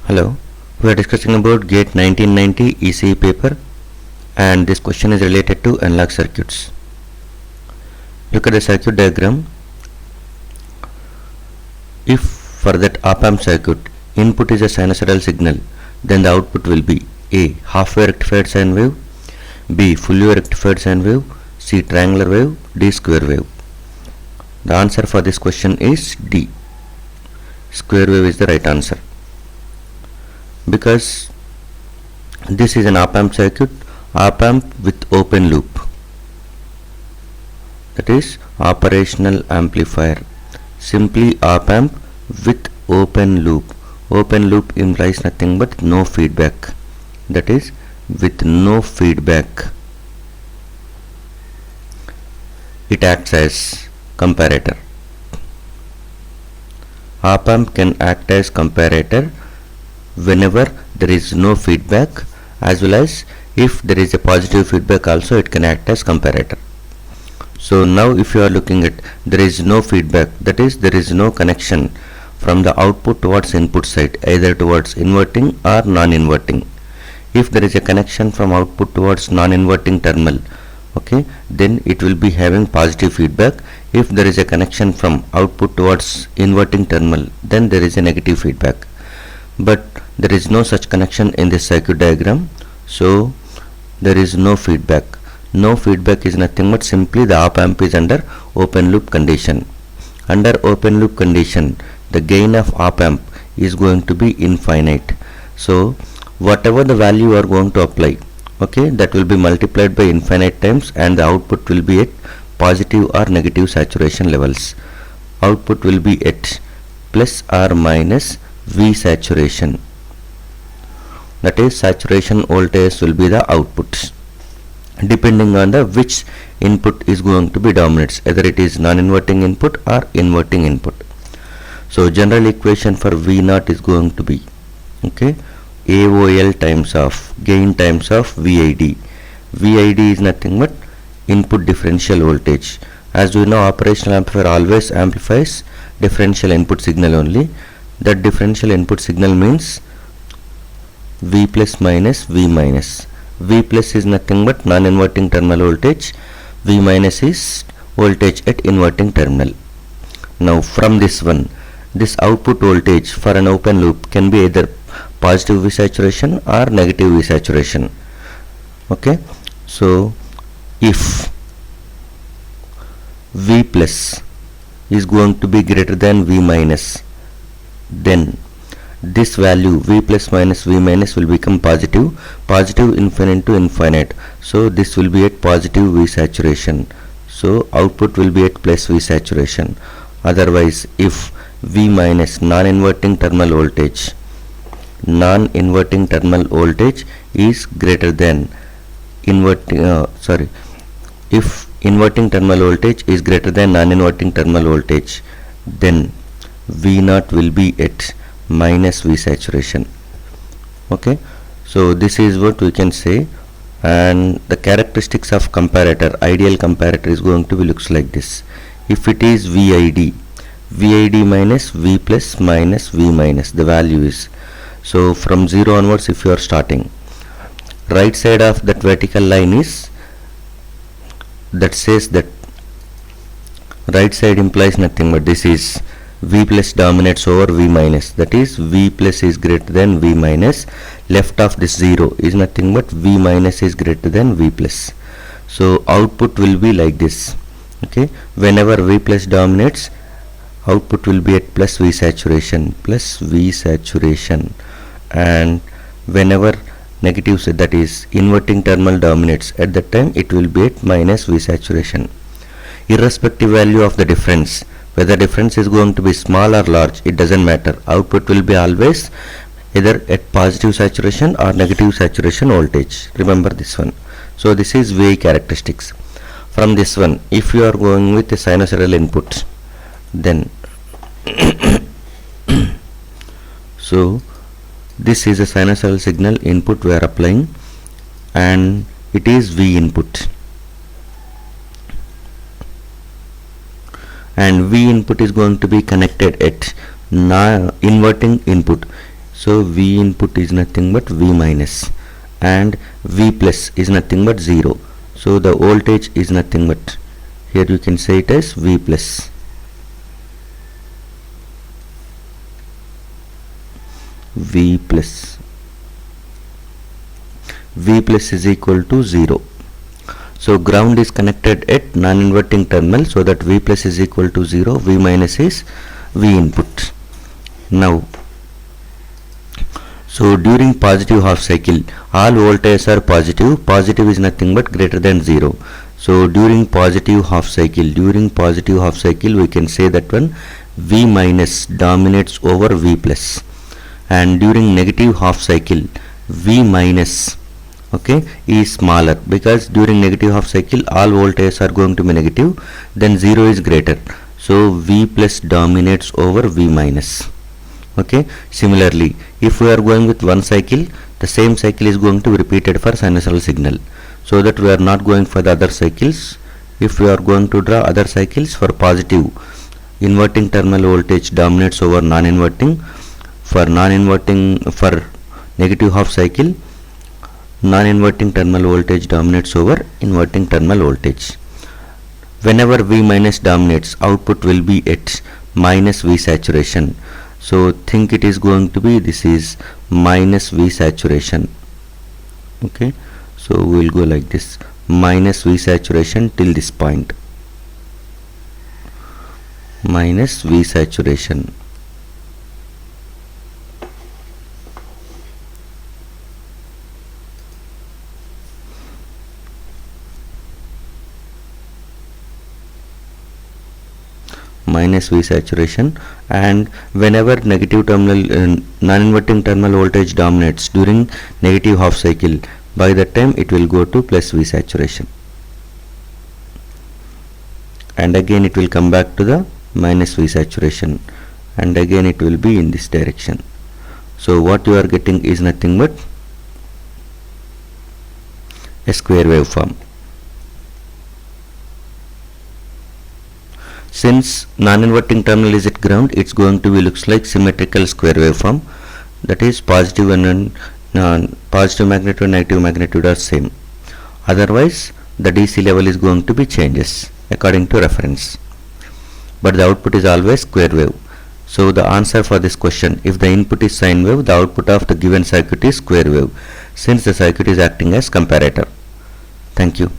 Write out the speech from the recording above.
Hello, we are discussing about GATE 1990 ECE paper, and this question is related to analog circuits. Look at the circuit diagram. If for that op-amp circuit input is a sinusoidal signal, then the output will be A. half-wave rectified sine wave, B. full-wave rectified sine wave, C. triangular wave, D. square wave. The answer for this question is D. Square wave is the right answer, because this is an op-amp circuit, op-amp with open loop, that is operational amplifier, simply op-amp with open loop. Open loop implies nothing but no feedback, that is with no feedback. It acts as comparator. Op-amp can act as comparator whenever there is no feedback, as well as if there is a positive feedback also it can act as comparator. So now if you are looking at there is no feedback, that is there is no connection from the output towards input side, either towards inverting or non-inverting. If there is a connection from output towards non-inverting terminal, okay, then it will be having positive feedback. If there is a connection from output towards inverting terminal, then there is a negative feedback. But there is no such connection in this circuit diagram, so there is no feedback. No feedback is nothing but simply the op-amp is under open loop condition. Under open loop condition, the gain of op-amp is going to be infinite. So whatever the value you are going to apply, okay, that will be multiplied by infinite times, and the output will be at positive or negative saturation levels. Output will be at plus or minus V saturation, that is saturation voltage will be the output, depending on the which input is going to be dominates, either it is non-inverting input or inverting input. So general equation for V naught is going to be, okay, AOL times of gain times of VID. VID is nothing but input differential voltage. As we know, operational amplifier always amplifies differential input signal only. That differential input signal means V plus minus V minus. V plus is nothing but non-inverting terminal voltage, V minus is voltage at inverting terminal. Now from this one, this output voltage for an open loop can be either positive V saturation or negative V saturation. Okay, so if V plus is going to be greater than V minus, then this value V plus minus V minus will become positive, positive infinite to infinite. So this will be at positive V saturation, so output will be at plus V saturation. Otherwise, if V minus non-inverting terminal voltage is greater than if inverting terminal voltage is greater than non-inverting terminal voltage, then V naught will be at minus V saturation. Okay, so this is what we can say, and the characteristics of comparator, ideal comparator is going to be looks like this. If it is VID minus V plus minus V minus, the value is, so from 0 onwards if you are starting, right side of that vertical line is, that says that right side implies nothing but this is V plus dominates over V minus, that is V plus is greater than V minus. Left of this 0 is nothing but V minus is greater than V plus. So output will be like this. Okay, whenever V plus dominates, output will be at plus V saturation, and whenever negative, that is inverting terminal dominates, at that time it will be at minus V saturation. Irrespective value of the difference, whether difference is going to be small or large, it doesn't matter, output will be always either at positive saturation or negative saturation voltage. Remember this one. So this is VI characteristics. From this one, if you are going with a sinusoidal input, then so this is a sinusoidal signal input we are applying, and it is V input, and V input is going to be connected at inverting input. So V input is nothing but V minus, and V plus is nothing but 0. So the voltage is nothing but, here you can say it as V plus. V plus is equal to 0. So ground is connected at non-inverting terminal, so that V plus is equal to 0, V minus is V input. Now, so during positive half cycle, all voltages are positive. Positive is nothing but greater than 0. So during positive half cycle, we can say that one V minus dominates over V plus, and during negative half cycle, V minus, okay, is smaller, because during negative half cycle all voltages are going to be negative, then 0 is greater, so V plus dominates over V minus. Okay, similarly, if we are going with one cycle, the same cycle is going to be repeated for sinusoidal signal, so that we are not going for the other cycles. If we are going to draw other cycles, for positive, inverting terminal voltage dominates over non-inverting. For negative half cycle, non-inverting terminal voltage dominates over inverting terminal voltage. Whenever V minus dominates, output will be at minus V saturation. So think it is going to be, this is minus V saturation. Okay, so we will go like this, minus V saturation till this point, minus V saturation. Minus V saturation, and whenever negative terminal non-inverting terminal voltage dominates during negative half cycle, by that time it will go to plus V saturation, and again it will come back to the minus V saturation, and again it will be in this direction. So what you are getting is nothing but a square waveform. Since non-inverting terminal is at ground, it's going to be looks like symmetrical square waveform, that is positive and positive magnitude and negative magnitude are same. Otherwise the DC level is going to be changes according to reference, but the output is always square wave. So the answer for this question, if the input is sine wave, the output of the given circuit is square wave, since the circuit is acting as comparator. Thank you.